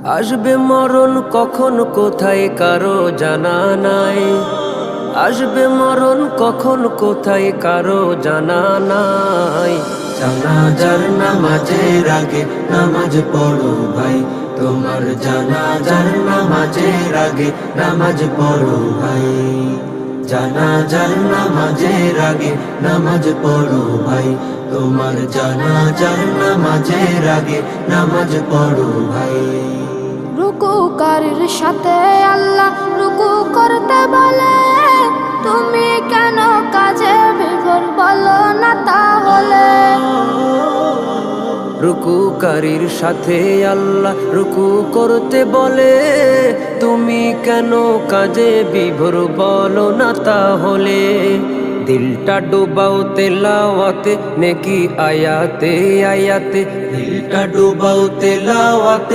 আসবে মরণ কখন কোথায় কারো জানা নাই, আসবে মরণ কখন কোথায় কারো জানা নাই। জানাজার নামাজের আগে নামাজ পড়ো ভাই, তোমার জানাজার নামাজের আগে নামাজ পড়ো ভাই। জানাজার নামাজের আগে নামাজ পড়ো ভাই, তোমার জানাজার নামাজের আগে নামাজ পড়ো ভাই। রুকুকারীর সাথে আল্লাহ রুকু করতে বলে, তুমি কেন কাজে বিভোর বলো না তাহলে। রুকুকারীর সাথে আল্লাহ রুকু করতে বলে, তুমি কেন কাজে বিভোর বলো না তাহলে। দিলটা ডুবাও তেলাওয়াতে নেকি আয়াতে আয়াতে, দিলটা ডুবাও তেলাওয়াতে